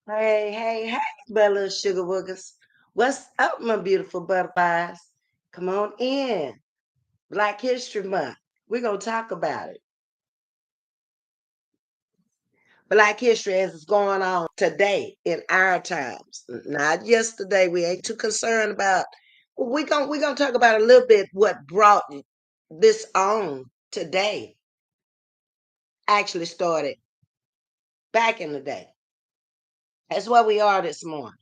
Hey, hey, hey, my little sugar woogers. What's up, my beautiful butterflies? Come on in. Black History Month. We're going to talk about it. Black history as it's going on today in our times, not yesterday. We ain't too concerned about. We're gonna talk about a little bit what brought this on today. Actually started back in the day. That's where we are this morning.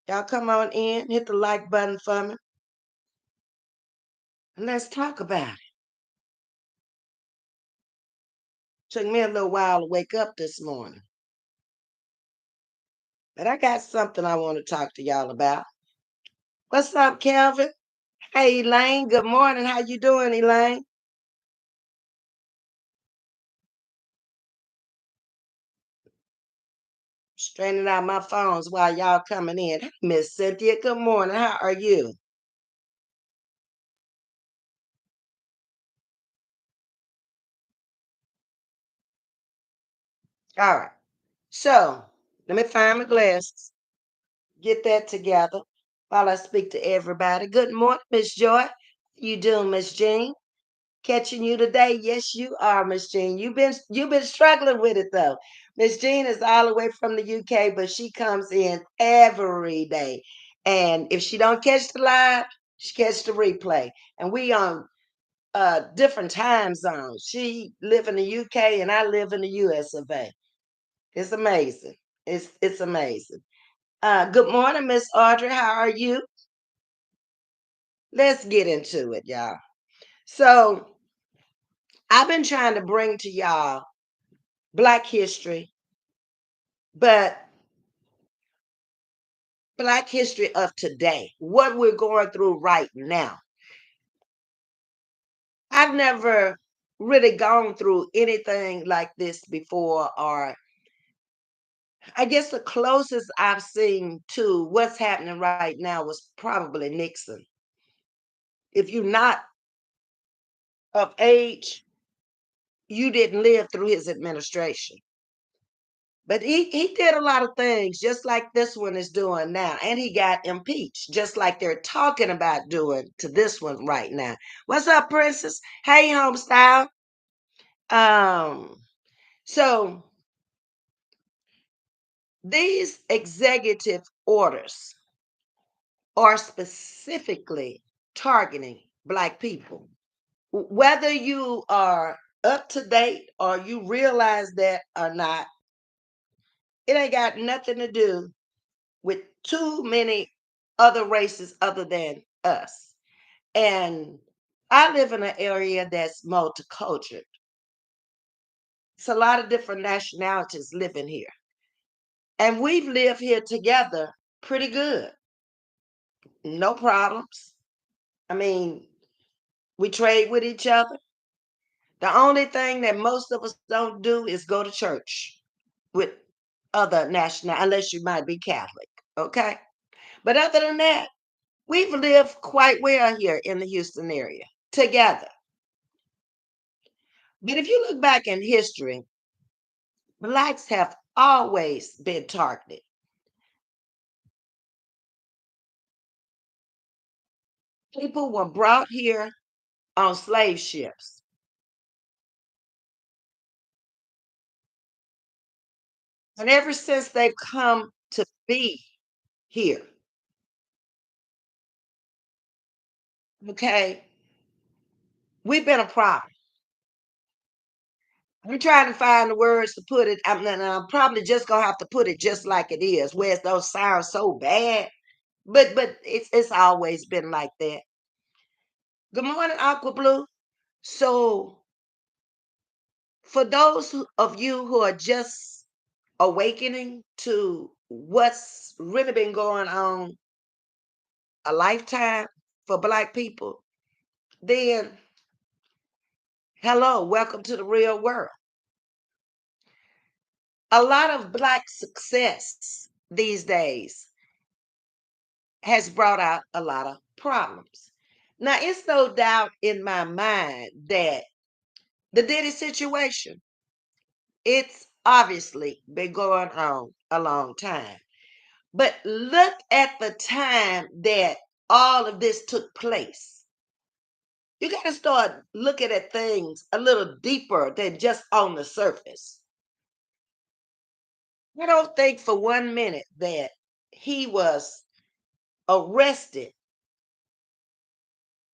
Y'all come on in, hit the like button for me, and let's talk about it. Took me a little while to wake up this morning, but I got something I want to talk to y'all about. What's up, Kelvin? Hey, Elaine. Good morning. How you doing, Elaine? Straightening out my phones while y'all coming in. Hey, Miss Cynthia. Good morning. How are you? All right. So let me find my glasses. Get that together while I speak to everybody. Good morning, Miss Joy. How you doing, Miss Jean? Catching you today. Yes, you are, Miss Jean. You've been struggling with it though. Miss Jean is all the way from the UK, but she comes in every day. And if she don't catch the live, she catch the replay. And we on different time zones. She live in the UK and I live in the US of A. It's amazing. It's amazing. Good morning, Miss Audrey. How are you? Let's get into it, y'all. So I've been trying to bring to y'all Black history, but Black history of today, what we're going through right now. I've never really gone through anything like this before, or I guess the closest I've seen to what's happening right now was probably Nixon. If you're not of age, you didn't live through his administration. But he did a lot of things just like this one is doing now. And he got impeached, just like they're talking about doing to this one right now. What's up, Princess? Hey, homestyle. Um, so these executive orders are specifically targeting Black people. Whether you are up to date or you realize that or not, it ain't got nothing to do with too many other races other than us. And I live in an area that's multicultural. It's a lot of different nationalities living here. And we've lived here together pretty good. No problems. I mean, we trade with each other. The only thing that most of us don't do is go to church with other national, unless you might be Catholic. Okay. But other than that, we've lived quite well here in the Houston area together. But if you look back in history, Blacks have always been targeted. People were brought here on slave ships. And ever since they've come to be here, okay, we've been a problem. I'm trying to find the words to put it. I'm probably just gonna have to put it just like it is, where it don't sound so bad. But it's always been like that. Good morning, Aqua Blue. So for those of you who are just awakening to what's really been going on a lifetime for Black people, then hello, welcome to the real world. A lot of Black success these days has brought out a lot of problems. Now, it's no doubt in my mind that the Diddy situation, it's obviously been going on a long time. But look at the time that all of this took place. You got to start looking at things a little deeper than just on the surface. I don't think for 1 minute that he was arrested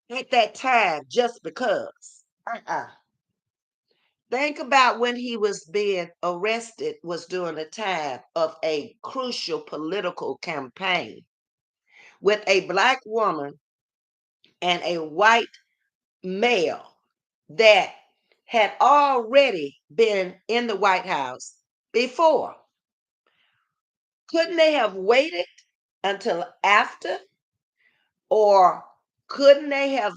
at that time just because. Uh-uh. Think about when he was being arrested was during a time of a crucial political campaign with a black woman and a white male that had already been in the White House before. Couldn't they have waited until after? Or couldn't they have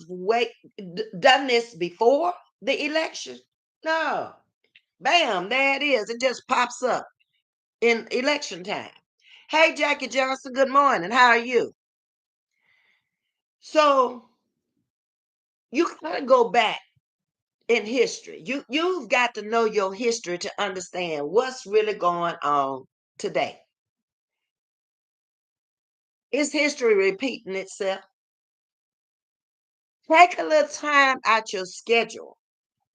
done this before the election? No. Bam, there it is. It just pops up in election time. Hey, Jackie Johnson, good morning. How are you? So you gotta go back in history. You've got to know your history to understand what's really going on today. Is history repeating itself? Take a little time out your schedule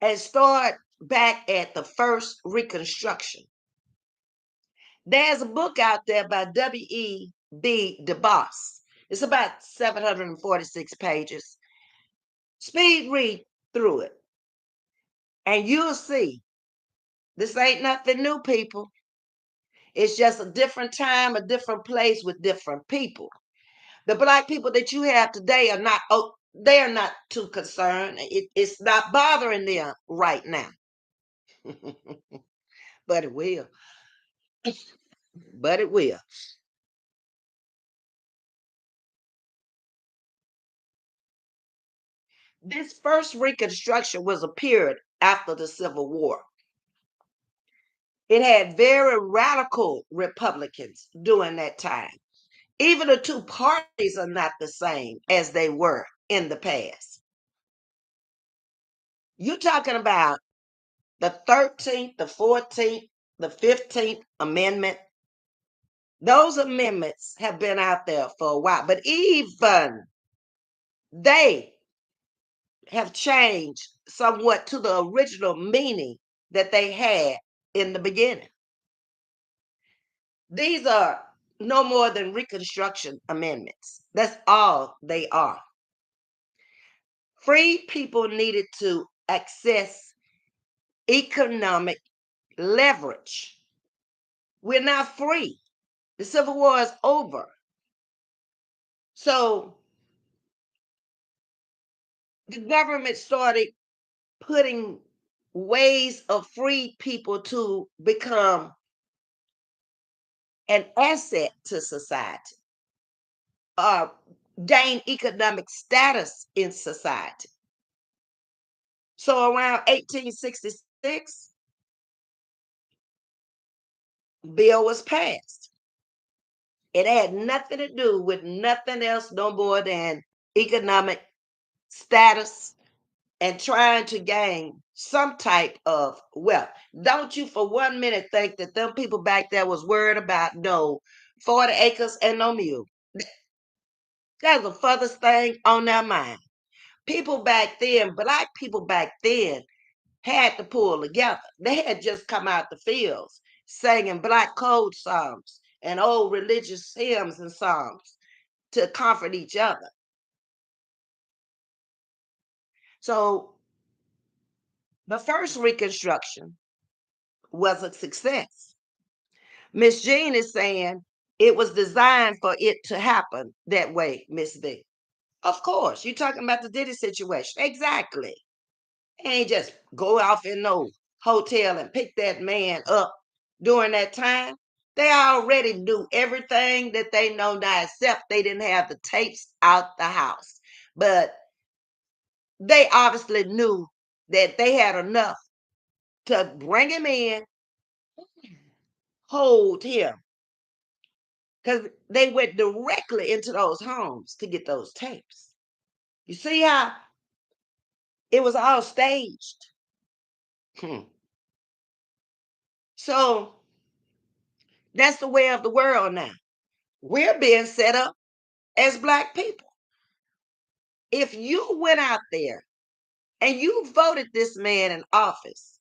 and start back at the first reconstruction. There's a book out there by W.E.B. Du Bois. It's about 746 pages. Speed read through it, and you'll see this ain't nothing new, people. It's just a different time, a different place with different people. The black people that you have today are not, oh, they are not too concerned. It's not bothering them right now, but it will. But it will. This first Reconstruction was a period after the Civil War. It had very radical Republicans during that time. Even the two parties are not the same as they were in the past. You're talking about the 13th, the 14th, the 15th Amendment. Those amendments have been out there for a while, but even they have changed somewhat to the original meaning that they had in the beginning. These are no more than Reconstruction amendments. That's all they are. Free people needed to access economic leverage. We're not free. The Civil War is over. So the government started putting ways of free people to become an asset to society, uh, gain economic status in society. So around 1866, bill was passed. It had nothing to do with nothing else no more than economic status and trying to gain some type of wealth. Don't you for 1 minute think that them people back there was worried about no 40 acres and no mule. That's the furthest thing on their mind. People back then, black people back then, had to pull together. They had just come out the fields singing black code songs and old religious hymns and songs to comfort each other. So the first Reconstruction was a success. Miss Jean is saying it was designed for it to happen that way, Ms.V. Of course, you're talking about the Diddy situation. Exactly. Ain't just go off in no hotel and pick that man up during that time. They already knew everything that they know now, except they didn't have the tapes out the house. But they obviously knew that they had enough to bring him in, hold him, because they went directly into those homes to get those tapes. You see how it was all staged? Hmm. So that's the way of the world now. We're being set up as Black people. If you went out there and you voted this man in office,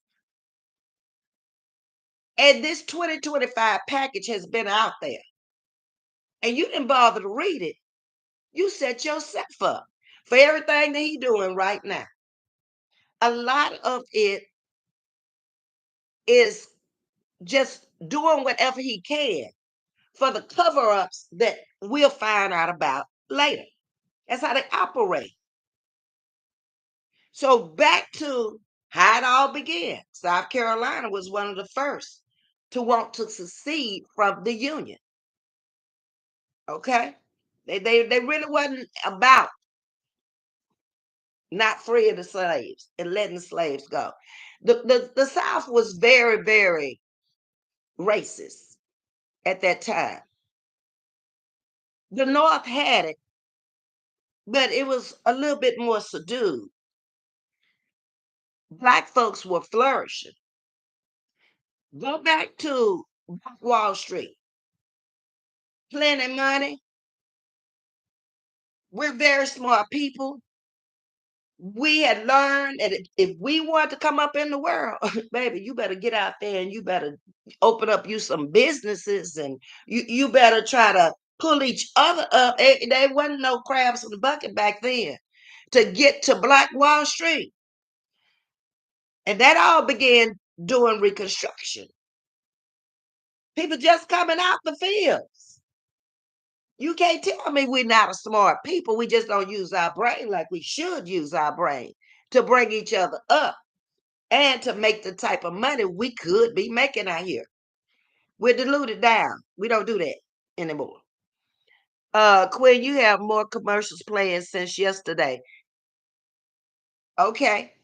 and this 2025 package has been out there, and you didn't bother to read it, you set yourself up for everything that he's doing right now. A lot of it is just doing whatever he can for the cover-ups that we'll find out about later. That's how they operate. So back to how it all began. South Carolina was one of the first to want to secede from the Union. Okay? They really wasn't about not freeing the slaves and letting the slaves go. The South was very, very racist at that time. The North had it, but it was a little bit more subdued. Black folks were flourishing. Go back to Wall Street. Plenty money. We're very smart people. We had learned that if we want to come up in the world, baby, you better get out there and you better open up you some businesses, and you better try to pull each other up. There wasn't no crabs in the bucket back then to get to Black Wall Street. And that all began doing Reconstruction. People just coming out the fields. You can't tell me we're not a smart people. We just don't use our brain like we should use our brain to bring each other up and to make the type of money we could be making out here. We're diluted down. We don't do that anymore. Quinn, you have more commercials playing since yesterday. Okay.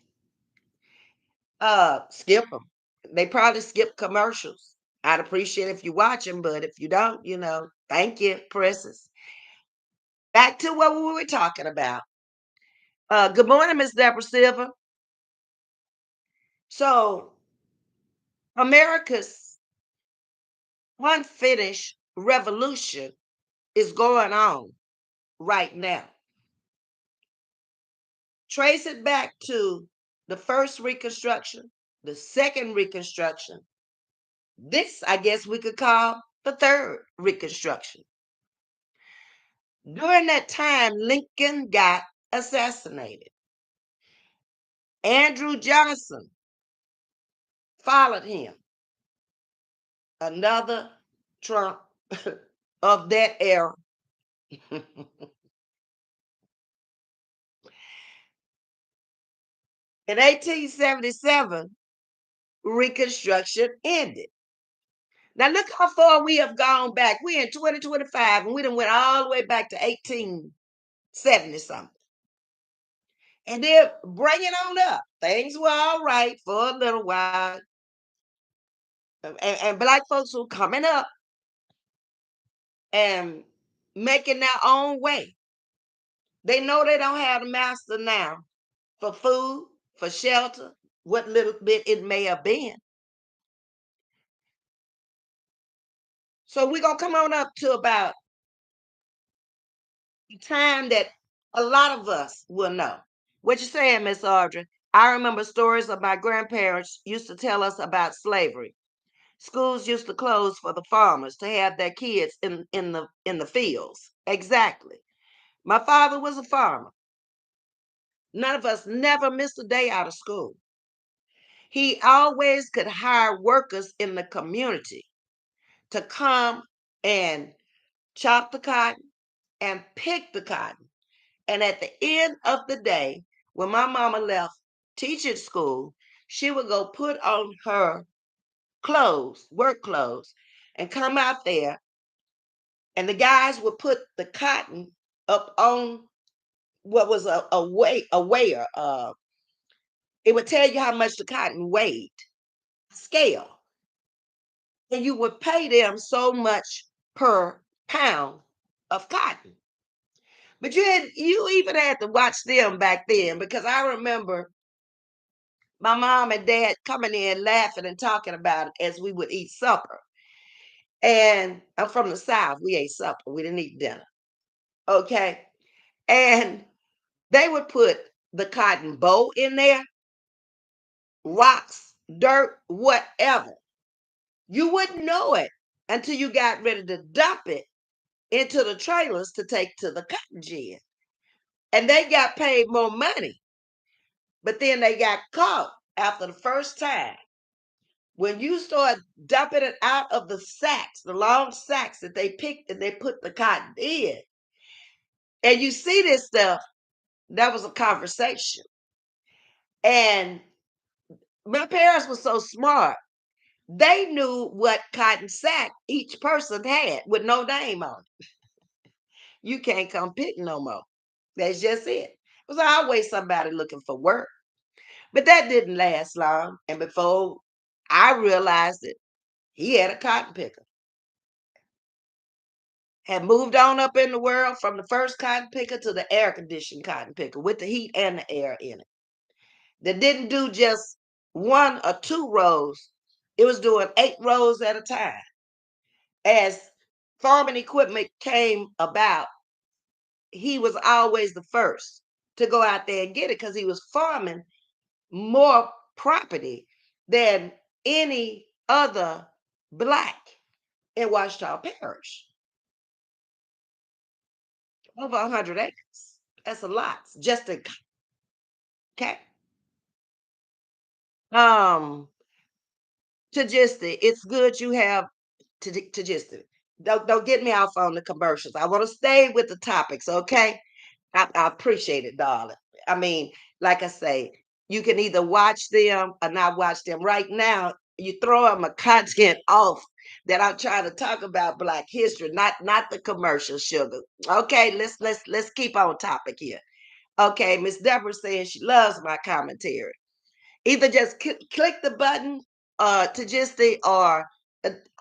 Skip them. They probably skip commercials. I'd appreciate if you watch them, but if you don't, thank you, Princess. Back to what we were talking about. Good morning, Miss Deborah Silver. So, America's unfinished revolution is going on right now. Trace it back to the first Reconstruction, the second Reconstruction. This, I guess, we could call the third Reconstruction. During that time, Lincoln got assassinated. Andrew Johnson followed him, another Trump of that era. In 1877, Reconstruction ended. Now look how far we have gone back. We're in 2025 and we done went all the way back to 1870 something. And then bring it on up. Things were all right for a little while. And Black folks were coming up and making their own way. They know they don't have the master now for food, for shelter, what little bit it may have been. So we're going to come on up to about the time that a lot of us will know. What you saying, Miss Audrey? I remember stories of my grandparents used to tell us about slavery. Schools used to close for the farmers to have their kids in the fields. Exactly. My father was a farmer. None of us never missed a day out of school. He always could hire workers in the community to come and chop the cotton and pick the cotton. And at the end of the day, when my mama left teaching school, she would go put on her clothes, work clothes, and come out there. And the guys would put the cotton up on what was a weigher. It would tell you how much the cotton weighed, scale, and you would pay them so much per pound of cotton. But you even had to watch them back then, because I remember My mom and dad coming in laughing and talking about it as we would eat supper. And I'm from the South. We ate supper. We didn't eat dinner. Okay. And they would put the cotton bow in there, rocks, dirt, whatever. You wouldn't know it until you got ready to dump it into the trailers to take to the cotton gin. And they got paid more money, but then they got caught after the first time. When you start dumping it out of the sacks, the long sacks that they picked and they put the cotton in, and you see this stuff, that was a conversation. And my parents were so smart. They knew what cotton sack each person had with no name on it. You can't come pick no more. That's just it. It was always somebody looking for work. But that didn't last long. And before I realized it, he had a cotton picker. Had moved on up in the world from the first cotton picker to the air conditioned cotton picker with the heat and the air in it. That didn't do just one or two rows, it was doing 8 rows at a time. As farming equipment came about, he was always the first to go out there and get it because he was farming more property than any other black in Washita Parish. Over 100 acres. That's a lot. Just a okay. Um, to just it's good you have to just don't get me off on the commercials. I want to stay with the topics, okay? I appreciate it, darling. I mean, like I say, you can either watch them or not watch them. Right now, you throw them a content off that I'm trying to talk about Black history, not the commercial sugar. Okay, let's keep on topic here. Okay, Miss Deborah says she loves my commentary. Either just click the button to just the or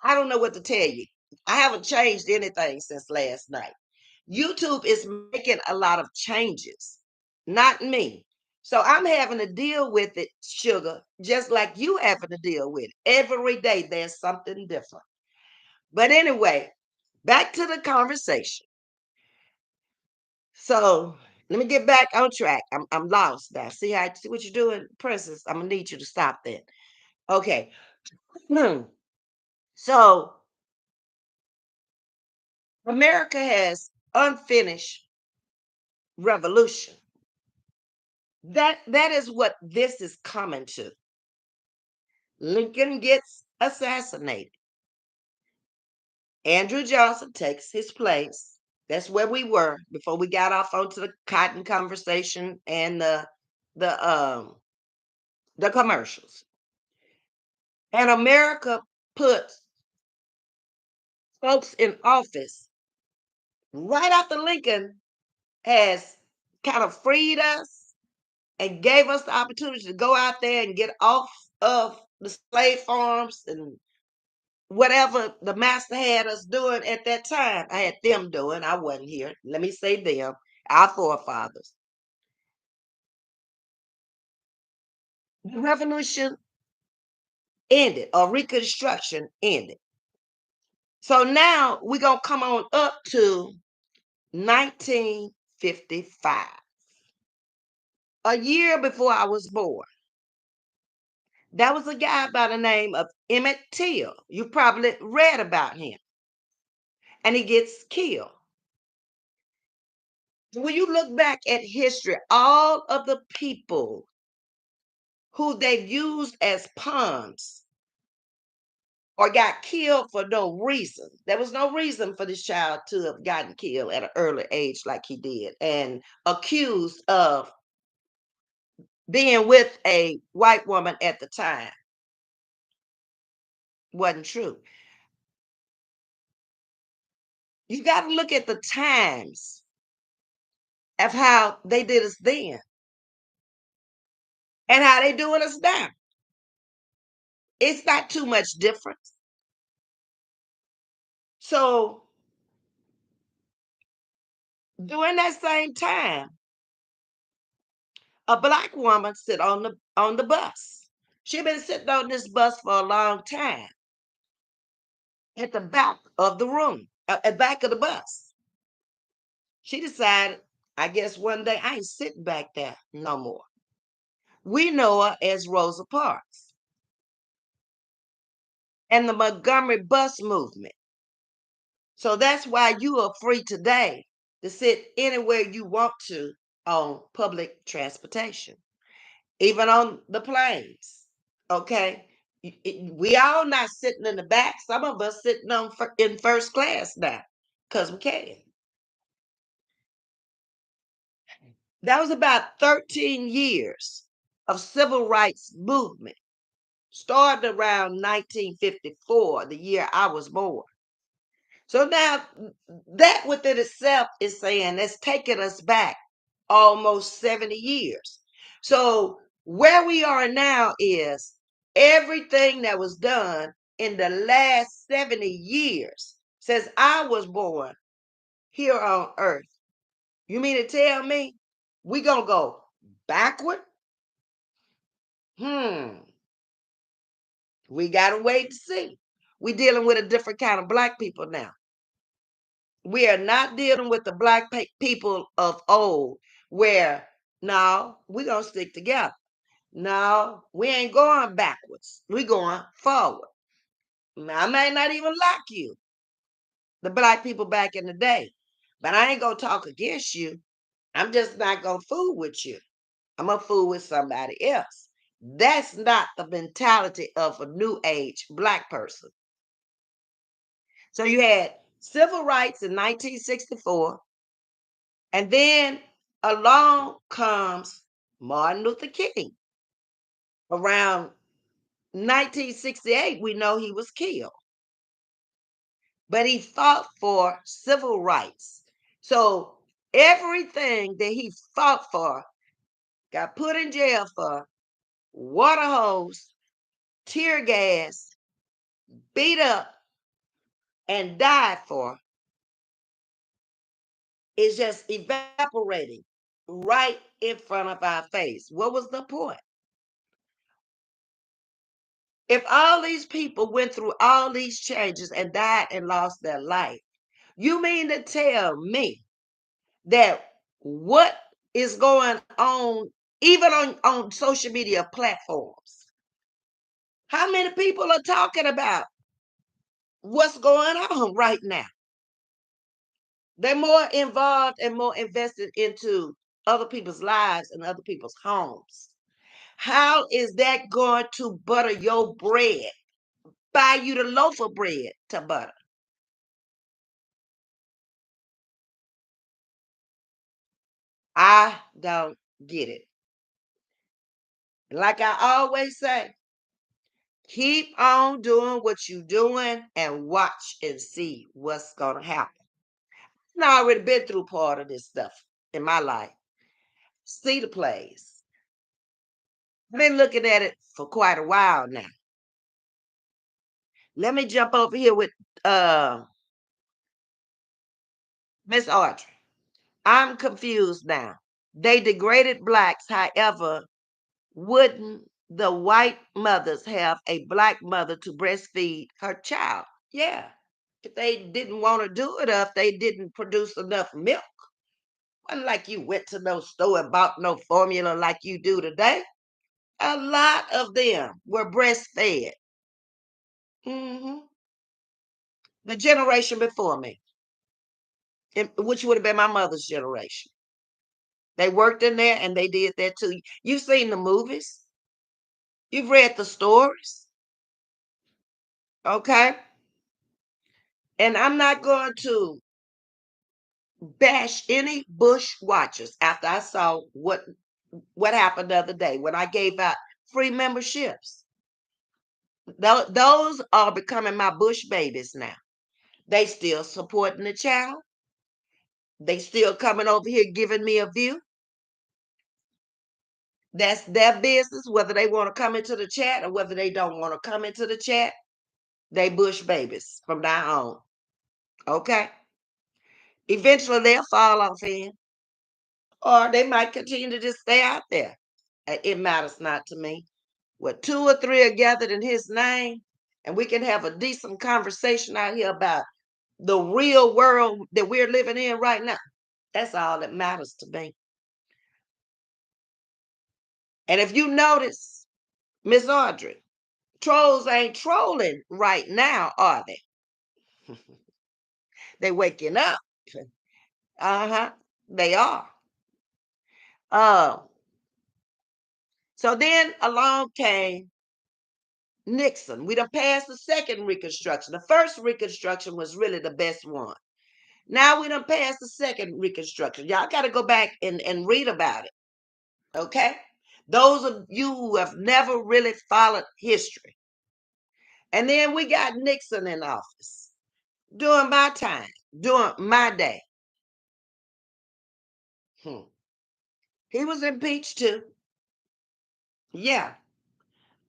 I don't know what to tell you. I haven't changed anything since last night. YouTube is making a lot of changes, not me. So I'm having to deal with it, sugar, just like you having to deal with it. Every day there's something different. But anyway, back to the conversation. So let me get back on track. I'm lost now. See what you're doing, Princess? I'm gonna need you to stop that. Okay. So America has unfinished revolution. That is what this is coming to. Lincoln gets assassinated. Andrew Johnson takes his place. That's where we were before we got off onto the cotton conversation and the commercials. And America puts folks in office right after Lincoln has kind of freed us and gave us the opportunity to go out there and get off of the slave farms and whatever the master had us doing at that time. I had them doing, I wasn't here. Let me say them, our forefathers. The revolution ended, or reconstruction ended. So now we're going to come on up to 1955, a year before I was born. That was a guy by the name of Emmett Till. You probably read about him. And he gets killed. When you look back at history, all of the people who they've used as pawns or got killed for no reason. There was no reason for this child to have gotten killed at an early age like he did and accused of being with a white woman at the time. Wasn't true. You got to look at the times of how they did us then and how they doing us now. It's not too much difference. So during that same time, a black woman sit on the on the bus. She been sitting on this bus for a long time at the back of the room, at the back of the bus. She decided, I guess one day I ain't sitting back there no more. We know her as Rosa Parks and the Montgomery bus movement. So that's why you are free today to sit anywhere you want to on public transportation, even on the planes. Okay. We all not sitting in the back. Some of us sitting in first class now because we can. That was about 13 years of civil rights movement, started around 1954, the year I was born. So now that within itself is saying that's taking us back almost 70 years. So where we are now is everything that was done in the last 70 years since I was born here on earth. You mean to tell me we gonna go backward? Hmm. We gotta wait to see. We dealing with a different kind of black people now. We are not dealing with the black people of old, where no, we gonna stick together. No, we ain't going backwards. We going forward. I may not even like you, the black people back in the day, but I ain't gonna talk against you. I'm just not gonna fool with you. I'm gonna fool with somebody else. That's not the mentality of a new age black person. So you had civil rights in 1964, and then along comes Martin Luther King. Around 1968, we know he was killed, but he fought for civil rights. So everything that he fought for, got put in jail for, water hose, tear gas, beat up, and died for, is just evaporating right in front of our face. What was the point? If all these people went through all these changes and died and lost their life, you mean to tell me that what is going on, even on social media platforms, how many people are talking about what's going on right now? They're more involved and more invested into other people's lives and other people's homes. How is that going to butter your bread? Buy you the loaf of bread to butter. I don't get it. Like I always say, keep on doing what you're doing and watch and see what's going to happen. I've already been through part of this stuff in my life. See the plays. I've been looking at it for quite a while now. Let me jump over here with uh Miss Audrey. I'm confused now. They degraded blacks, however, wouldn't the white mothers have a black mother to breastfeed her child? Yeah. If they didn't want to do it, or if they didn't produce enough milk, wasn't like you went to no store and bought no formula like you do today. A lot of them were breastfed. hmm The generation before me, which would have been my mother's generation, they worked in there and they did that too. You've seen the movies, you've read the stories, okay? And I'm not going to bash any bush watchers after I saw what happened the other day when I gave out free memberships. Those are becoming my bush babies now. They still supporting the channel. They still coming over here giving me a view. That's their business, whether they want to come into the chat or whether they don't want to come into the chat. They bush babies from now on. Okay. Eventually they'll fall off in, or they might continue to just stay out there. It matters not to me. Where two or three are gathered in his name, and we can have a decent conversation out here about the real world that we're living in right now. That's all that matters to me. And if you notice, Miss Audrey, trolls ain't trolling right now, are they? They waking up. Uh-huh. They are. Uh, so then along came Nixon. We done passed the second Reconstruction. The first Reconstruction was really the best one. Now we done passed the second Reconstruction. Y'all got to go back and read about it. Okay? Those of you who have never really followed history. And then we got Nixon in office during my time, during my day. Hmm. He was impeached too. Yeah.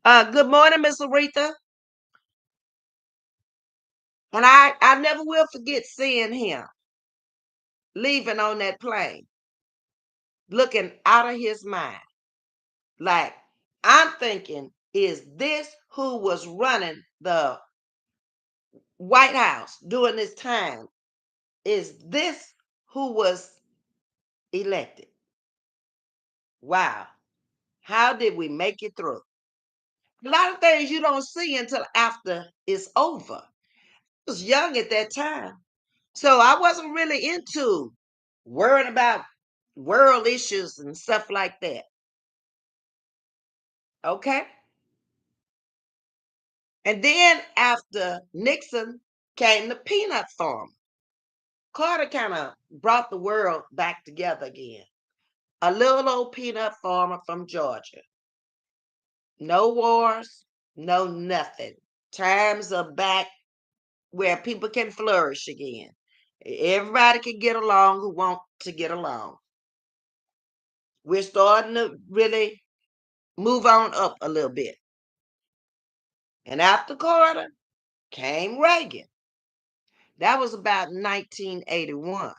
Good morning, Miss Aretha. And I never will forget seeing him leaving on that plane, looking out of his mind. Like, I'm thinking, is this who was running the White House during this time? Is this who was elected? Wow. How did we make it through? A lot of things you don't see until after it's over. I was young at that time. So I wasn't really into worrying about world issues and stuff like that. Okay. And then after Nixon came the peanut farm. Carter kind of brought the world back together again. A little old peanut farmer from Georgia. No wars, no nothing. Times are back where people can flourish again. Everybody can get along who want to get along. We're starting to really move on up a little bit. And after Carter came Reagan. That was about 1981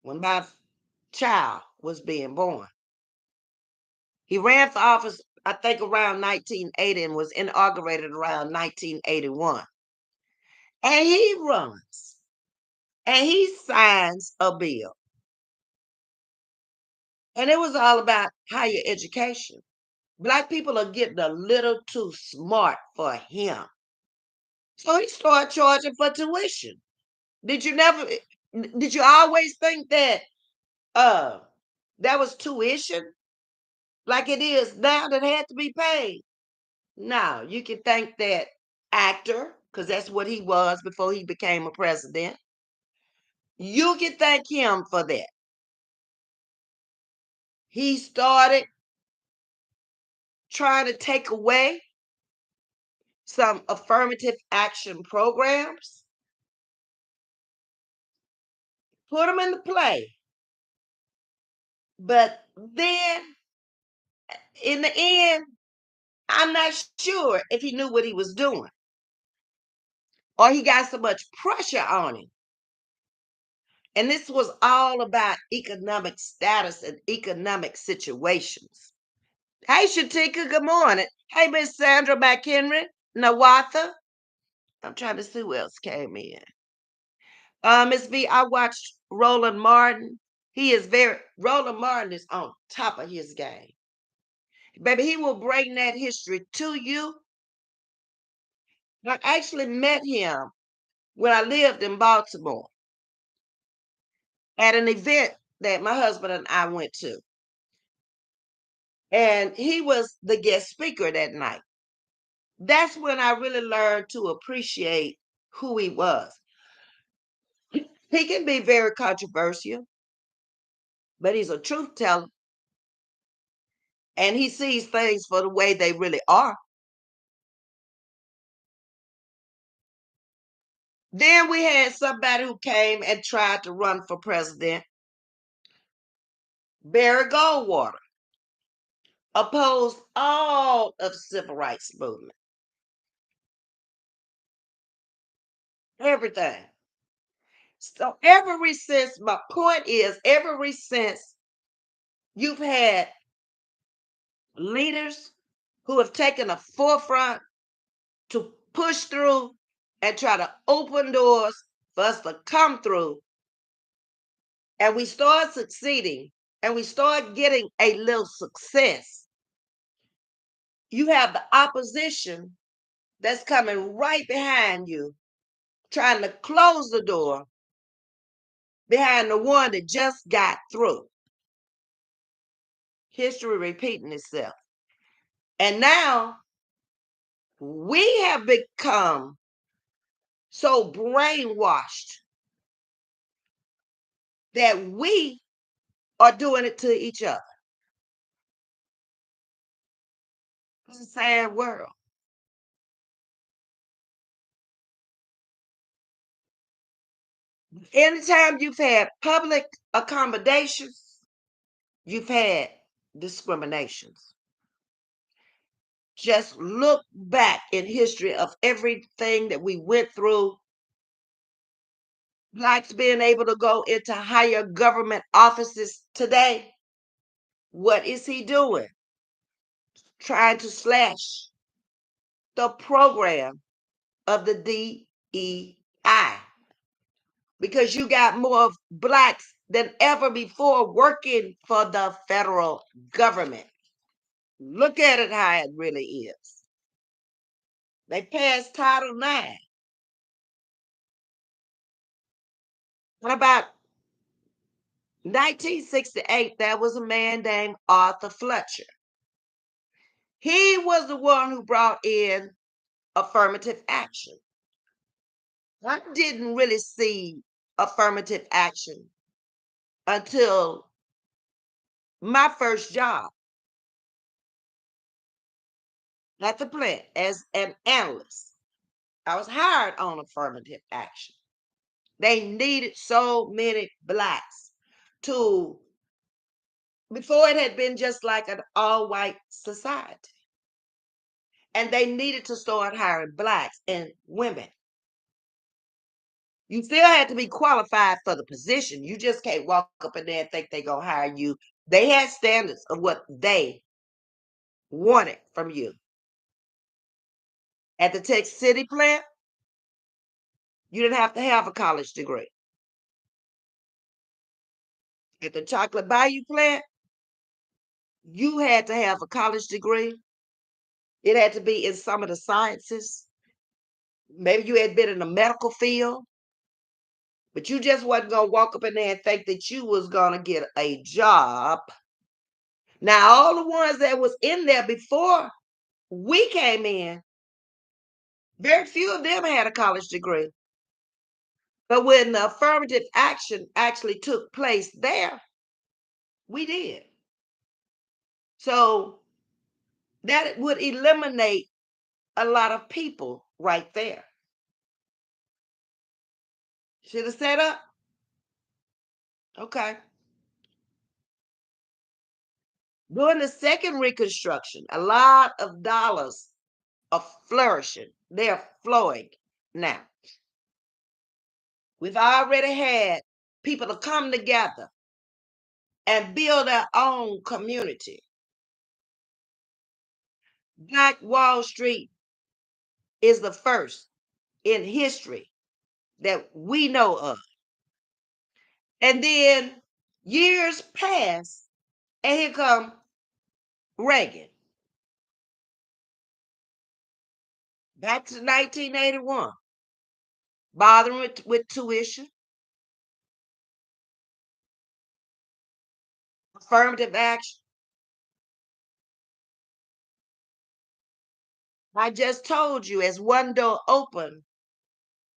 when my child was being born. He ran for office, I think, around 1980 and was inaugurated around 1981. And he runs and he signs a bill. And it was all about higher education. Black people are getting a little too smart for him. So he started charging for tuition. Did you never did you always think that uh that was tuition like it is now that had to be paid? No, you can thank that actor, because that's what he was before he became a president. You can thank him for that. He started trying to take away some affirmative action programs, put them into play. But then in the end, I'm not sure if he knew what he was doing or he got so much pressure on him. And this was all about economic status and economic situations. Hey, Shatika, good morning. Hey, Miss Sandra McHenry, Nawatha. I'm trying to see who else came in. Ms.V, I watched Roland Martin. Roland Martin is on top of his game. Baby, he will bring that history to you. I actually met him when I lived in Baltimore at an event that my husband and I went to. And he was the guest speaker that night. That's when I really learned to appreciate who he was. He can be very controversial, but he's a truth teller and he sees things for the way they really are. Then we had somebody who came and tried to run for president, Barry Goldwater, opposed all of the civil rights movement, everything. So my point is, ever since you've had leaders who have taken a forefront to push through and try to open doors for us to come through, and we start succeeding and we start getting a little success, you have the opposition that's coming right behind you, trying to close the door behind the one that just got through. History repeating itself. And now we have become so brainwashed that we are doing it to each other. It's a sad world. Anytime you've had public accommodations, you've had discriminations. Just look back in history of everything that we went through. Blacks being able to go into higher government offices today. What is he doing? Trying to slash the program of the DEI, because you got more blacks than ever before working for the federal government. Look at it how it really is. They passed Title IX. What about 1968? There was a man named Arthur Fletcher. He was the one who brought in affirmative action. I didn't really see affirmative action until my first job at the plant as an analyst. I was hired on affirmative action. They needed so many blacks to, before it had been just like an all white society. And they needed to start hiring blacks and women. You still had to be qualified for the position. You just can't walk up in there and think they're going to hire you. They had standards of what they wanted from you. At the Tech City plant, you didn't have to have a college degree. At the Chocolate Bayou plant, you had to have a college degree. It had to be in some of the sciences. Maybe you had been in the medical field, but you just wasn't going to walk up in there and think that you was going to get a job. Now, all the ones that was in there before we came in, very few of them had a college degree. But when the affirmative action actually took place there, we did. So that would eliminate a lot of people right there. Should have set up? Okay. During the second reconstruction, a lot of dollars are flourishing. They're flowing now. We've already had people to come together and build their own community. Black Wall Street is the first in history that we know of. And then years pass, and here come Reagan. Back to 1981, bothering with tuition, affirmative action. I just told you, as one door opened,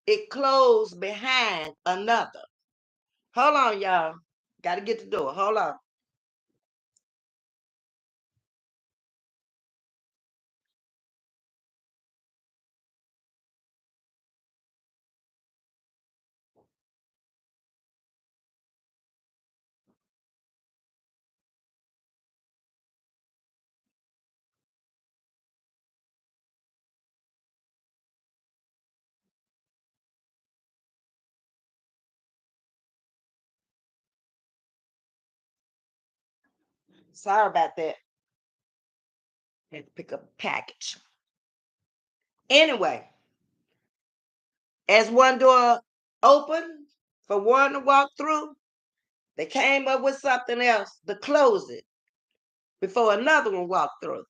it closed behind another. Hold on, y'all. Got to get the door. Hold on. Sorry about that. Had to pick up a package. Anyway, as one door opened for one to walk through, they came up with something else to close it before another one walked through.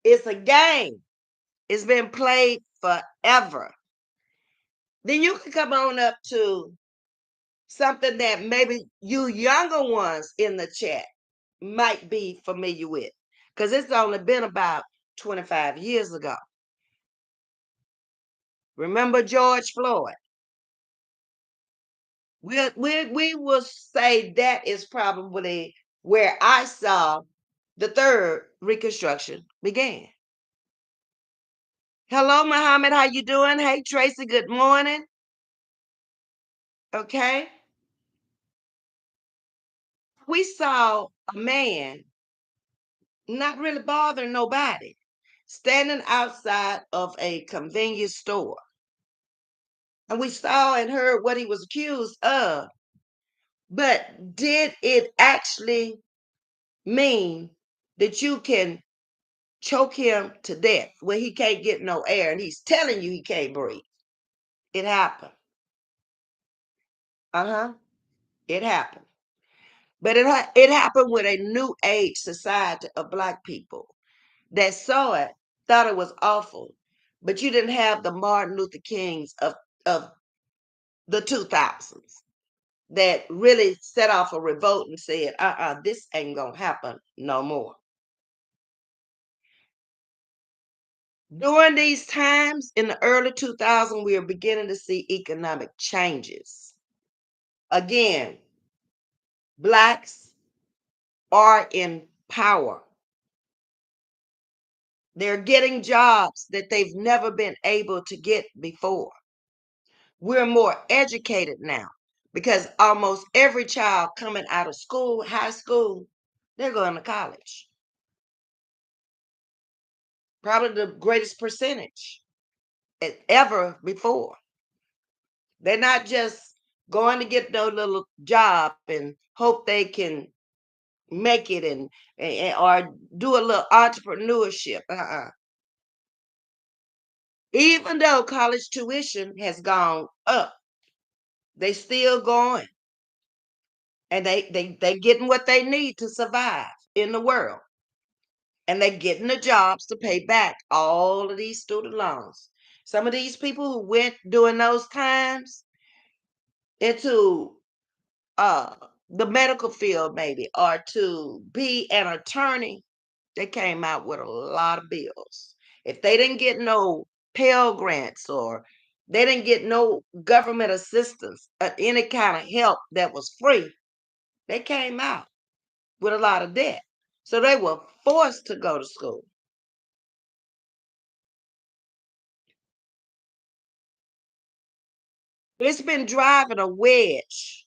It's a game. It's been played forever. Then you can come on up to something that maybe you younger ones in the chat might be familiar with, because it's only been about 25 years ago. Remember George Floyd? We will say that is probably where I saw the third reconstruction began. Hello, Muhammad. How you doing? Hey, Tracy. Good morning. Okay. We saw a man not really bothering nobody, standing outside of a convenience store. And we saw and heard what he was accused of. But did it actually mean that you can choke him to death where he can't get no air and he's telling you he can't breathe? It happened. Uh-huh. It happened. But it happened with a new age society of Black people that saw it, thought it was awful. But you didn't have the Martin Luther Kings of the 2000s that really set off a revolt and said, this ain't gonna happen no more. During these times in the early 2000s, we are beginning to see economic changes. Again, Blacks are in power. They're getting jobs that they've never been able to get before. We're more educated now because almost every child coming out of school, high school, they're going to college. Probably the greatest percentage ever before. They're not just going to get no little job and hope they can make it or do a little entrepreneurship. Even though college tuition has gone up, they still going, and they getting what they need to survive in the world, and they getting the jobs to pay back all of these student loans. Some of these people who went during those times into uh the medical field maybe, or to be an attorney, they came out with a lot of bills. If they didn't get no Pell Grants, or they didn't get no government assistance, any kind of help that was free, they came out with a lot of debt. So they were forced to go to school. It's been driving a wedge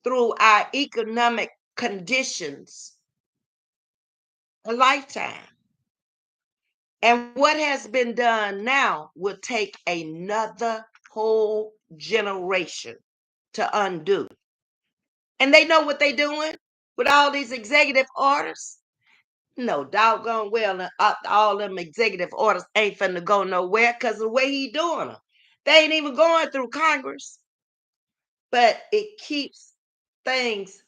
through our economic conditions a lifetime. And what has been done now will take another whole generation to undo. And they know what they're doing with all these executive orders. No doggone well, all them executive orders ain't finna go nowhere because the way he doing them. They ain't even going through Congress. But it keeps things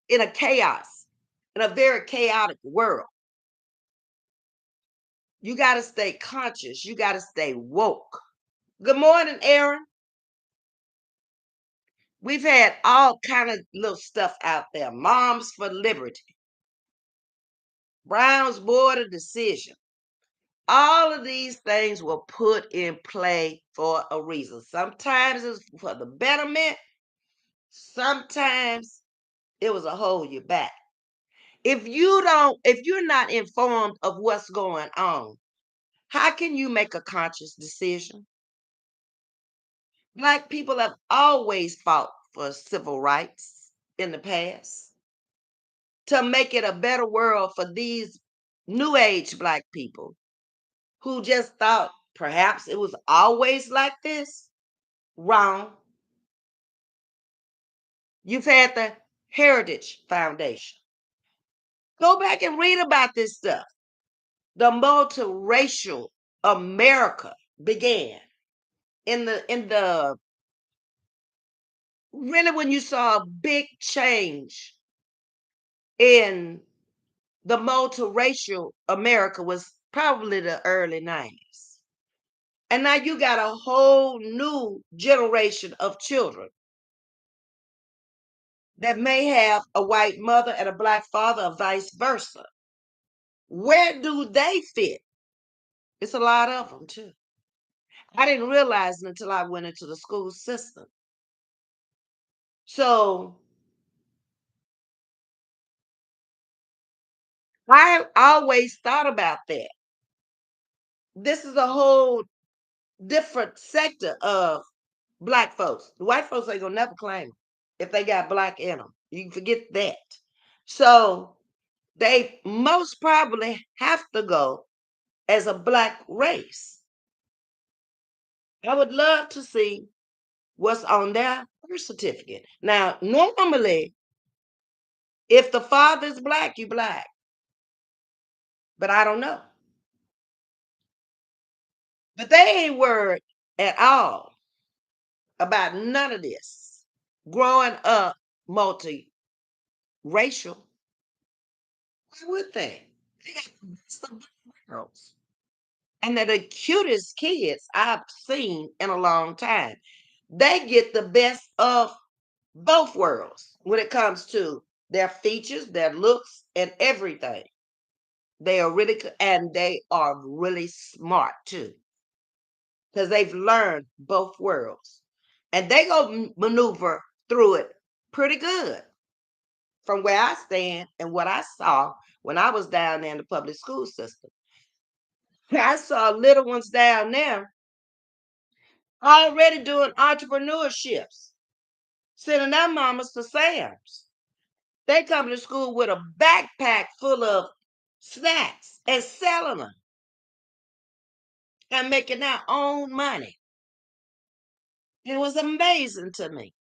in a chaos, in a very chaotic world. You got to stay conscious. You got to stay woke. Good morning, Aaron. We've had all kind of little stuff out there. Moms for Liberty, Brown's Board of Decision. All of these things were put in play for a reason. Sometimes it's for the betterment. Sometimes it was a hold you back. If you're not informed of what's going on, how can you make a conscious decision? Black people have always fought for civil rights in the past to make it a better world for these new age Black people who just thought perhaps it was always like this. Wrong. You've had the Heritage Foundation. Go back and read about this stuff. The multiracial America began in the really when you saw a big change in the multiracial America was probably the early 90s. And now you got a whole new generation of children that may have a white mother and a black father, or vice versa. Where do they fit? It's a lot of them, too. I didn't realize it until I went into the school system. So I always thought about that. This is a whole different sector of black folks. The white folks ain't gonna never claim it if they got black in them. You can forget that. So they most probably have to go as a black race. I would love to see what's on their birth certificate. Now, normally, if the father's black, you black. But I don't know. But they ain't worried at all about none of this. Growing up multiracial, why would they? They got the best of both worlds. And they're the cutest kids I've seen in a long time. They get the best of both worlds when it comes to their features, their looks, and everything. They are really, and they are really smart too, because they've learned both worlds. And they go maneuver through it pretty good from where I stand and what I saw when I was down there in the public school system. I saw little ones down there already doing entrepreneurships, sending their mamas to Sam's. They come to school with a backpack full of snacks and selling them and making their own money. It was amazing to me.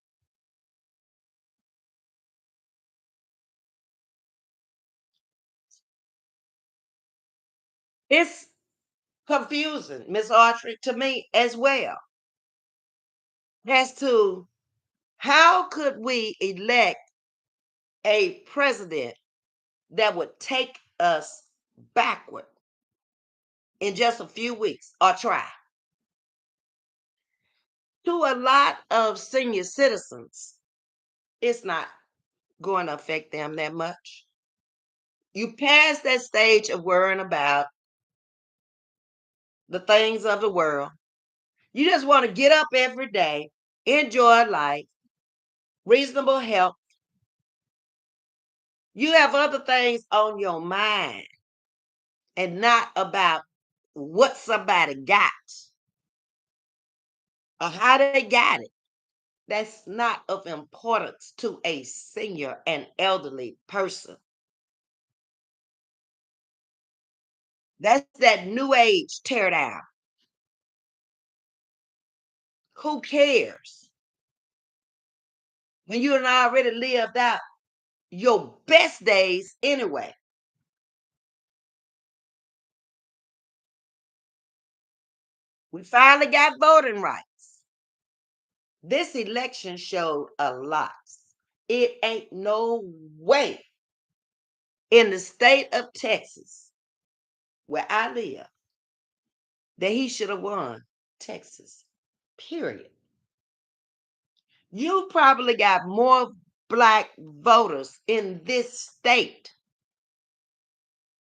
It's confusing, Miss Autry, to me as well, as to how could we elect a president that would take us backward in just a few weeks or try. To a lot of senior citizens, it's not going to affect them that much. You pass that stage of worrying about the things of the world. You just want to get up every day, enjoy life, reasonable health. You have other things on your mind and not about what somebody got or how they got it. That's not of importance to a senior and elderly person. That's that new age tear down. Who cares? When you and I already lived out your best days anyway. We finally got voting rights. This election showed a lot. It ain't no way in the state of Texas, where I live, that he should have won Texas. Period. You probably got more black voters in this state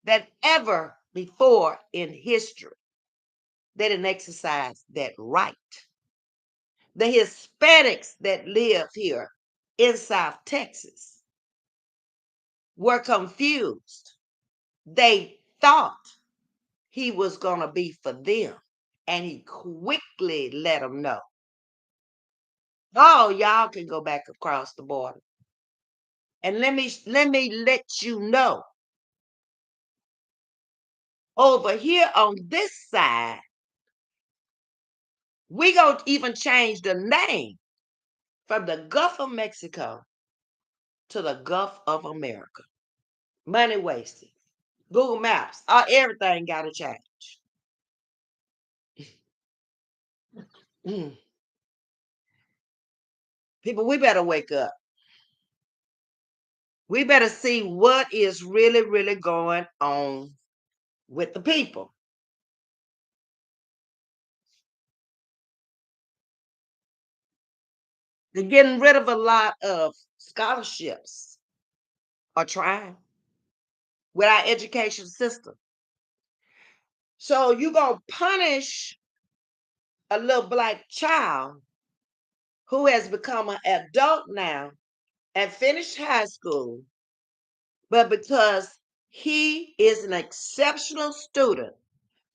than ever before in history. They didn't exercise that right. The Hispanics that live here in South Texas were confused. They thought he was going to be for them, and he quickly let them know, oh, y'all can go back across the border. And let me let you know, over here on this side, we gonna even change the name from the Gulf of Mexico to the Gulf of America. Money wasted. Google Maps. Everything got to change. Mm. People, we better wake up. We better see what is really, really going on with the people. They're getting rid of a lot of scholarships or trying with our education system. So you're going to punish a little black child who has become an adult now and finished high school, but because he is an exceptional student,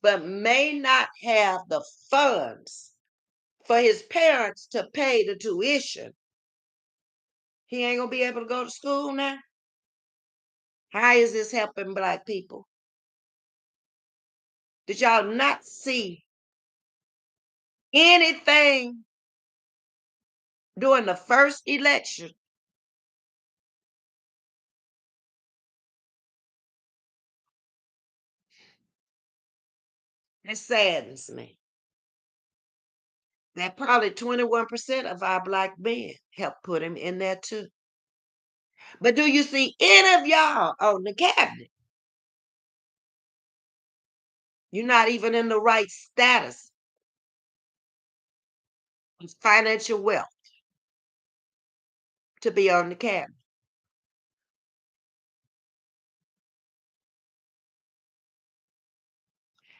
but may not have the funds for his parents to pay the tuition, he ain't gonna be able to go to school now. How is this helping black people? Did y'all not see anything during the first election? It saddens me that probably 21% of our black men helped put him in there too. But do you see any of y'all on the cabinet? You're not even in the right status of financial wealth to be on the cabinet.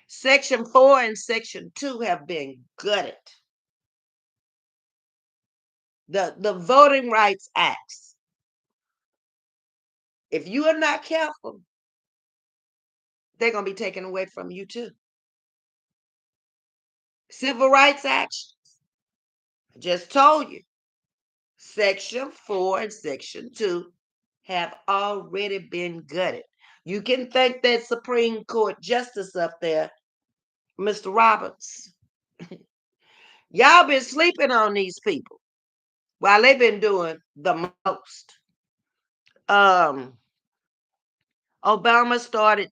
Section 4 and Section 2 have been gutted. The Voting Rights Acts, if you are not careful, they're going to be taken away from you too. Civil Rights Act, I just told you, Section 4 and Section 2 have already been gutted. You can thank that Supreme Court justice up there, Mr. Roberts. Y'all been sleeping on these people while they've been doing the most. Obama started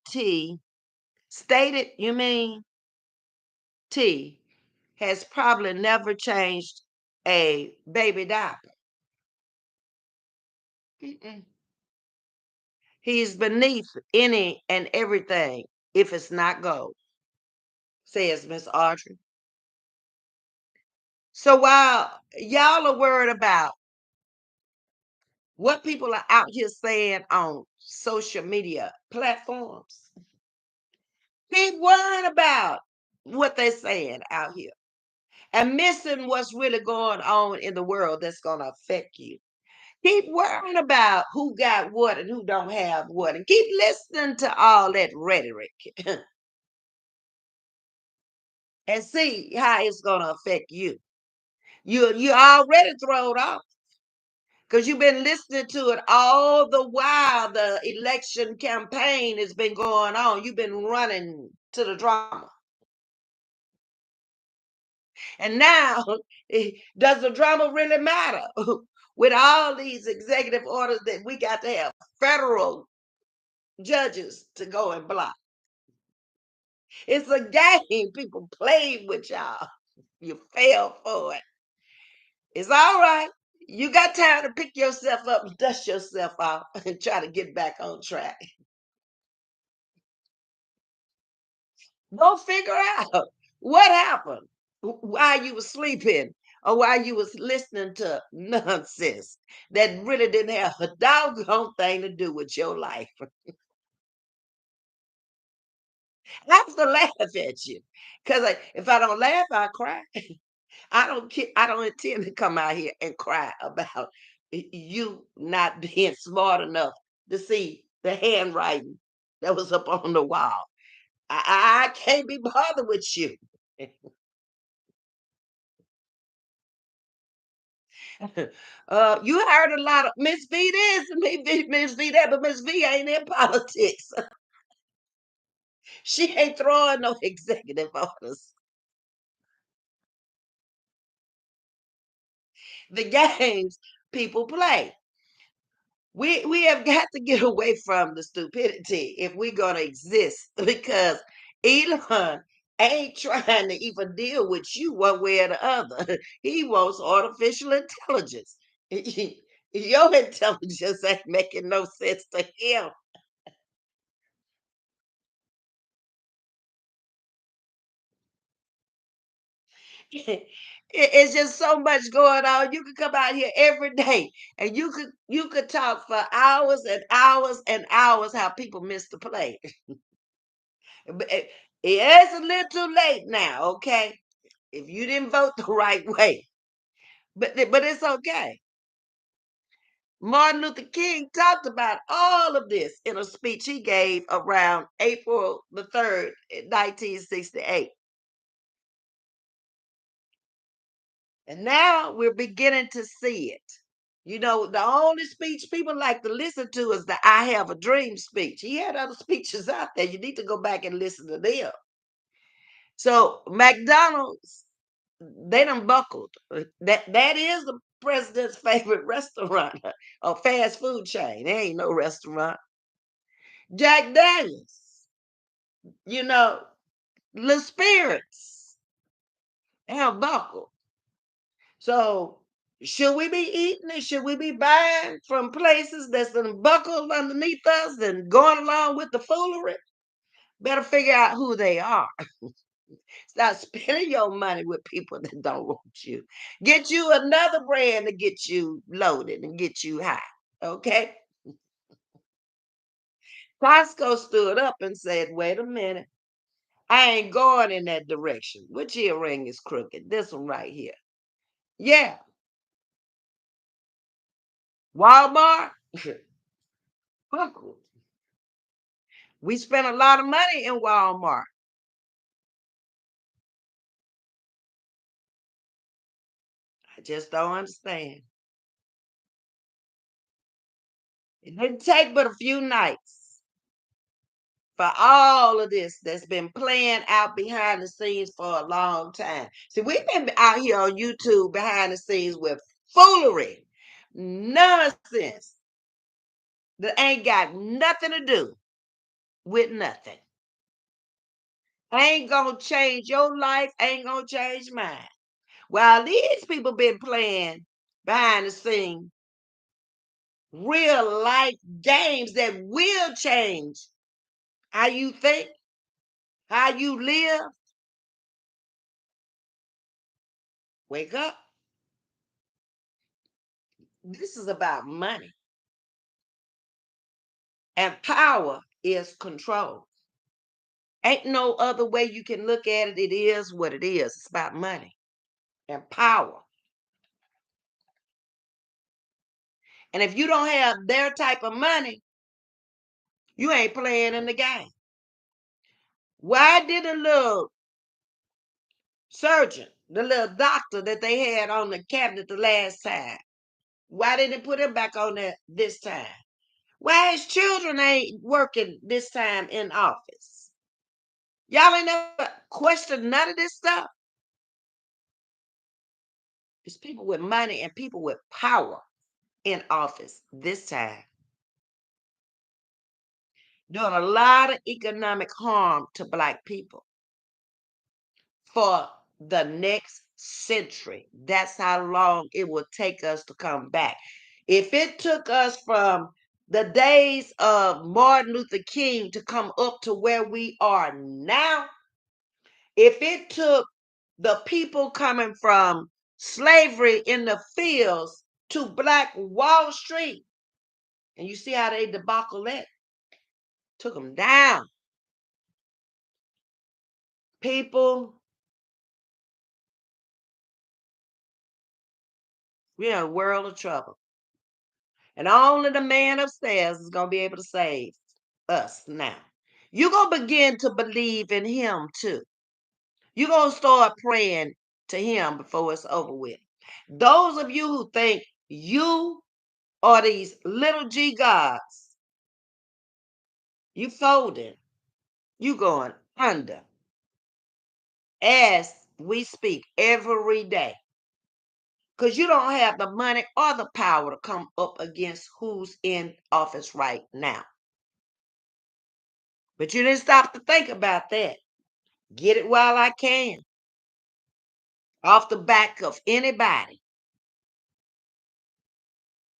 stated, you mean, T has probably never changed a baby diaper. Mm-mm. He's beneath any and everything if it's not gold, says Miss Audrey. So while y'all are worried about what people are out here saying on social media platforms, keep worrying about what they're saying out here and missing what's really going on in the world that's going to affect you. Keep worrying about who got what and who don't have what, and keep listening to all that rhetoric and see how it's going to affect you. You're already thrown off because you've been listening to it all the while the election campaign has been going on. You've been running to the drama. And now, does the drama really matter? With all these executive orders that we got to have federal judges to go and block. It's a game people played with y'all. You fell for it. It's all right. You got time to pick yourself up and dust yourself off and try to get back on track. Go figure out what happened while you were sleeping or while you was listening to nonsense that really didn't have a doggone thing to do with your life. I have to laugh at you because if I don't laugh, I cry. I don't intend to come out here and cry about you not being smart enough to see the handwriting that was up on the wall. I can't be bothered with you. You heard a lot of Miss V this and Miss V that, but Miss V ain't in politics. She ain't throwing no executive orders. The games people play. We have got to get away from the stupidity if we're gonna exist because Elon ain't trying to even deal with you one way or the other. He wants artificial intelligence. Your intelligence ain't making no sense to him. It's just so much going on. You could come out here every day and you could talk for hours and hours and hours how people miss the play. But it's a little too late now, okay? If you didn't vote the right way. But it's okay. Martin Luther King talked about all of this in a speech he gave around April the 3rd, 1968. And now we're beginning to see it. You know, the only speech people like to listen to is the I Have a Dream speech. He had other speeches out there. You need to go back and listen to them. So McDonald's, they done buckled. That is the president's favorite restaurant or fast food chain. There ain't no restaurant. Jack Daniels, you know, the spirits, they have buckled. So should we be eating and should we be buying from places that's been buckled underneath us and going along with the foolery? Better figure out who they are. Stop spending your money with people that don't want you. Get you another brand to get you loaded and get you high. Okay? Costco stood up and said, wait a minute. I ain't going in that direction. Which earring is crooked? This one right here. Yeah. Walmart. Buckled. We spent a lot of money in Walmart. I just don't understand. It didn't take but a few nights for all of this that's been playing out behind the scenes for a long time. See, we've been out here on YouTube behind the scenes with foolery, nonsense that ain't got nothing to do with nothing. Ain't gonna change your life, ain't gonna change mine. While these people been playing behind the scenes, real life games that will change how you think, how you live. Wake up. This is about money. And power is control. Ain't no other way you can look at it. It is what it is. It's about money and power. And if you don't have their type of money, you ain't playing in the game. Why did a little surgeon, the little doctor that they had on the cabinet the last time, why didn't they put him back on there this time? Why his children ain't working this time in office? Y'all ain't never questioned none of this stuff. It's people with money and people with power in office this time, doing a lot of economic harm to Black people for the next century. That's how long it will take us to come back. If it took us from the days of Martin Luther King to come up to where we are now, if it took the people coming from slavery in the fields to Black Wall Street, and you see how they debacle that, took them down. People, we're in a world of trouble. And only the man upstairs is going to be able to save us now. You're going to begin to believe in him too. You're going to start praying to him before it's over with. Those of you who think you are these little g gods, you folding, you going under as we speak every day. because you don't have the money or the power to come up against who's in office right now. But you didn't stop to think about that. Get it while I can, off the back of anybody.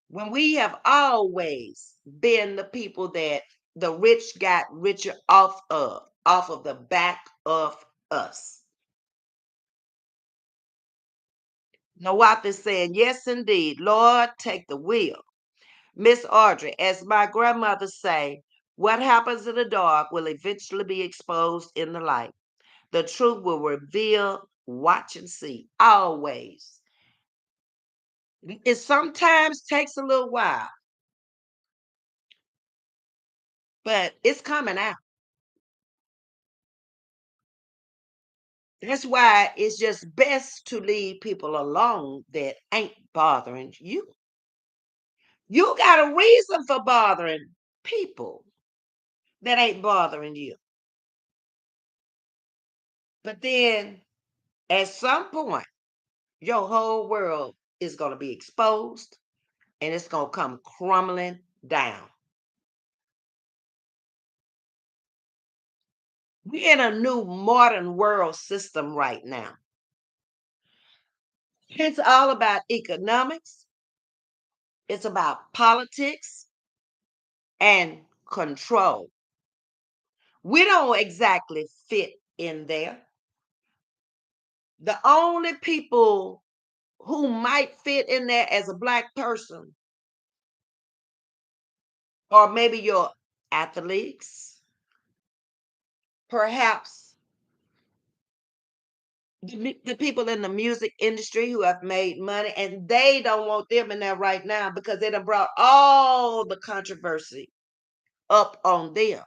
When we have always been the people that the rich got richer off of the back of us. Nawat is saying, yes, indeed. Lord, take the wheel. Miss Audrey, as my grandmother say, what happens in the dark will eventually be exposed in the light. The truth will reveal, watch and see, always. It sometimes takes a little while, but it's coming out. That's why it's just best to leave people alone that ain't bothering you. You got a reason for bothering people that ain't bothering you. But then at some point, your whole world is going to be exposed and it's going to come crumbling down. We're in a new modern world system right now. It's all about economics, it's about politics and control. We don't exactly fit in there. The only people who might fit in there as a Black person, or maybe your athletes, perhaps the people in the music industry who have made money, and they don't want them in there right now because they done brought all the controversy up on them.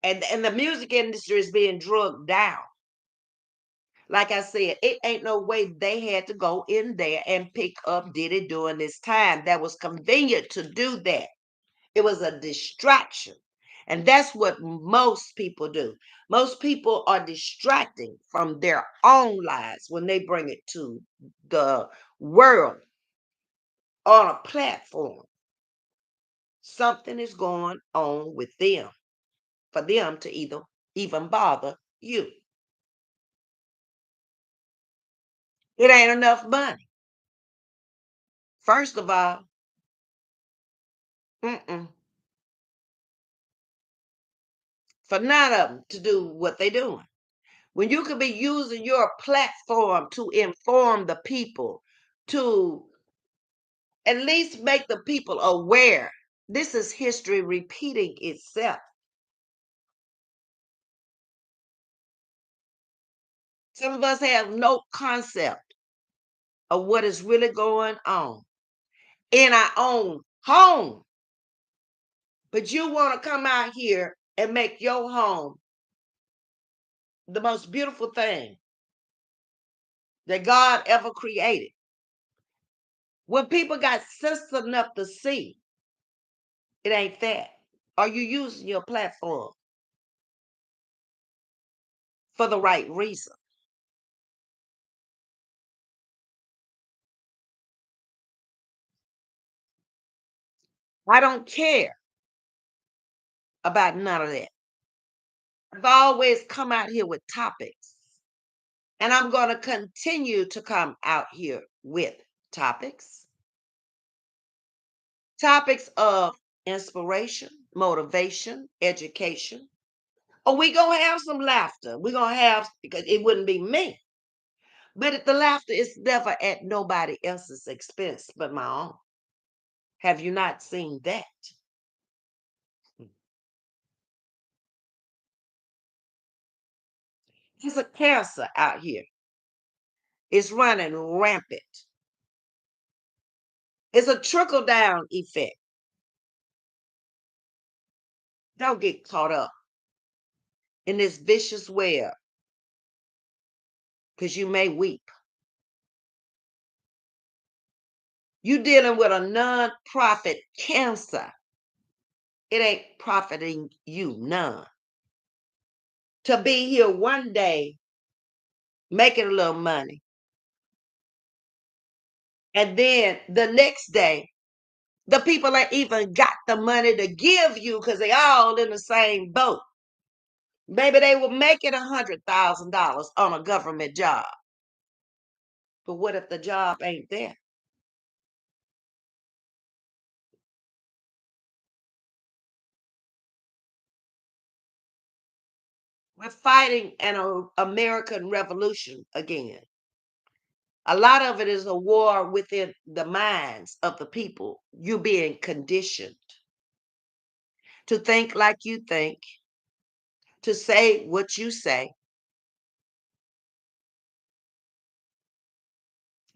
And the music industry is being drugged down. Like I said, it ain't no way they had to go in there and pick up Diddy during this time. That was convenient to do that. It was a distraction. And that's what most people do. Most people are distracting from their own lives when they bring it to the world on a platform. Something is going on with them for them to either even bother you. It ain't enough money. First of all, mm-mm, for none of them to do what they're doing. When you could be using your platform to inform the people, to at least make the people aware. This is history repeating itself. Some of us have no concept of what is really going on in our own home. But you want to come out here and make your home the most beautiful thing that God ever created. When people got sense enough to see, it ain't that. Are you using your platform for the right reason? I don't care about none of that. I've always come out here with topics, and I'm going to continue to come out here with topics. Topics of inspiration, motivation, education. Oh, we going to have some laughter. We're going to have, because it wouldn't be me. But the laughter is never at nobody else's expense but my own. Have you not seen that? There's a cancer out here. It's running rampant. It's a trickle down effect. Don't get caught up in this vicious web because you may weep. You dealing with a non-profit cancer. It ain't profiting you none. To be here one day, making a little money, And then the next day, the people that even got the money to give you, because they all in the same boat. Maybe they were making $100,000 on a government job. But what if the job ain't there? We're fighting an American revolution again. A lot of it is a war within the minds of the people. You being conditioned to think like you think, to say what you say,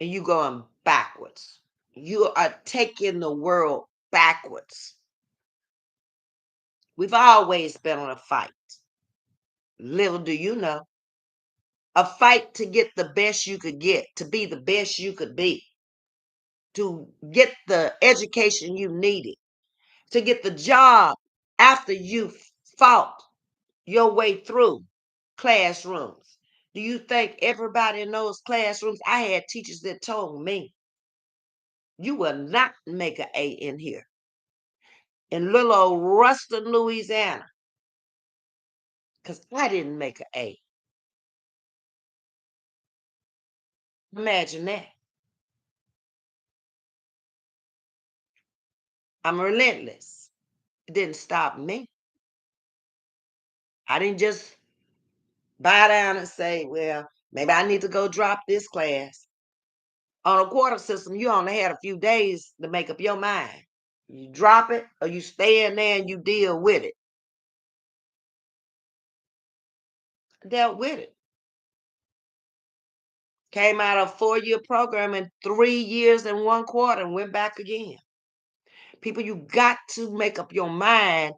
and you going backwards. You are taking the world backwards. We've always been on a fight. Little do you know. A fight to get the best you could get, to be the best you could be, to get the education you needed, to get the job after you fought your way through classrooms. Do you think everybody in those classrooms? I had teachers that told me, you will not make an A in here. In little old Ruston, Louisiana, because I didn't make an A. Imagine that. I'm relentless. It didn't stop me. I didn't just bow down and say, well, maybe I need to go drop this class. On a quarter system, you only had a few days to make up your mind. You drop it or you stay in there and you deal with it. Dealt with it. Came out of a 4-year program in 3 years and 1 quarter and went back again. People, you got to make up your mind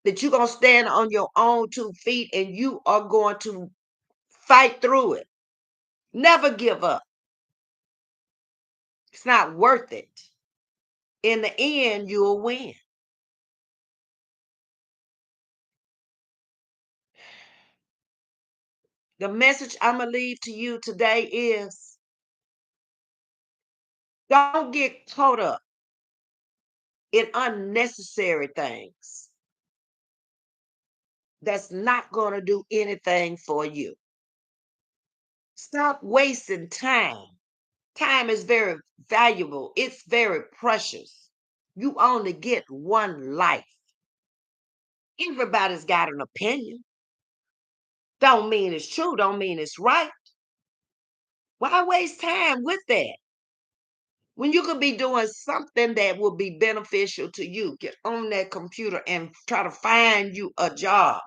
that you're going to stand on your own 2 feet and you are going to fight through it. Never give up. It's not worth it. In the end, you'll win. The message I'm going to leave to you today is don't get caught up in unnecessary things that's not going to do anything for you. Stop wasting time. Time is very valuable, it's very precious. You only get one life. Everybody's got an opinion. Don't mean it's true, don't mean it's right. Why waste time with that? When you could be doing something that will be beneficial to you, get on that computer and try to find you a job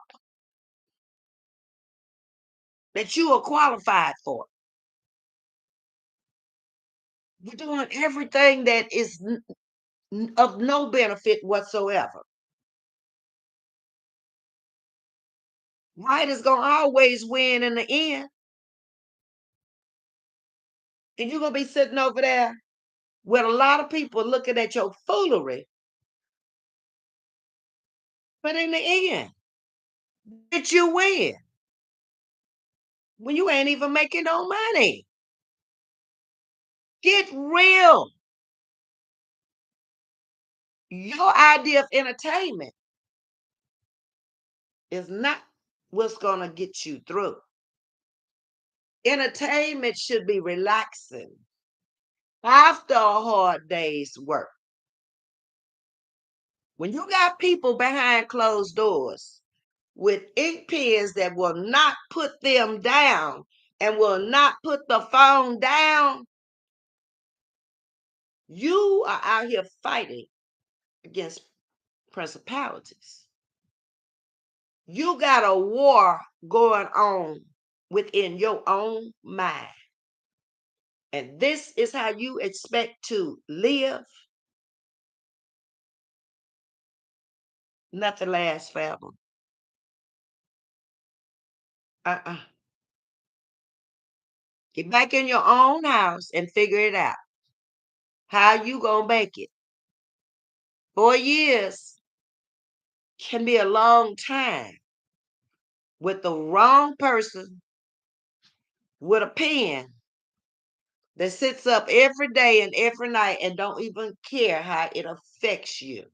that you are qualified for. You're doing everything that is of no benefit whatsoever. Right is going to always win in the end. And you're going to be sitting over there with a lot of people looking at your foolery. But in the end, did you win when you ain't even making no money? Get real. Your idea of entertainment is not what's going to get you through. Entertainment should be relaxing after a hard day's work. When you got people behind closed doors with ink pens that will not put them down and will not put the phone down, you are out here fighting against principalities. You got a war going on within your own mind. And this is how you expect to live. Nothing lasts forever. Uh-uh. Get back in your own house and figure it out. How you gonna make it? 4 years can be a long time with the wrong person with a pen that sits up every day and every night and don't even care how it affects you.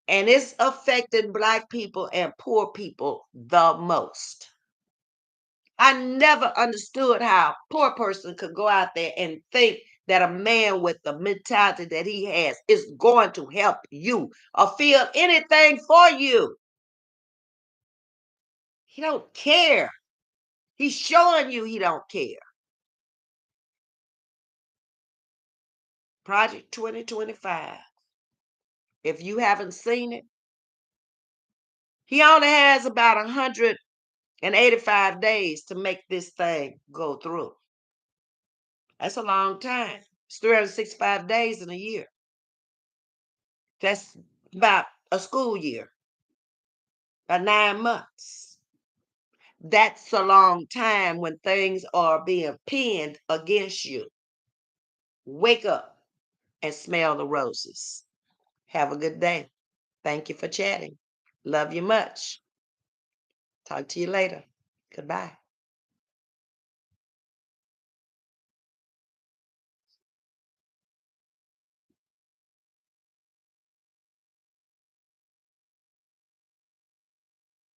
And it's affecting Black people and poor people the most. I never understood how a poor person could go out there and think that a man with the mentality that he has is going to help you or feel anything for you. He don't care. He's showing you he don't care. Project 2025. If you haven't seen it, he only has about 185 days to make this thing go through. That's a long time. It's 365 days in a year. That's about a school year, about 9 months. That's a long time when things are being pinned against you. Wake up and smell the roses. Have a good day. Thank you for chatting. Love you much. Talk to you later. Goodbye.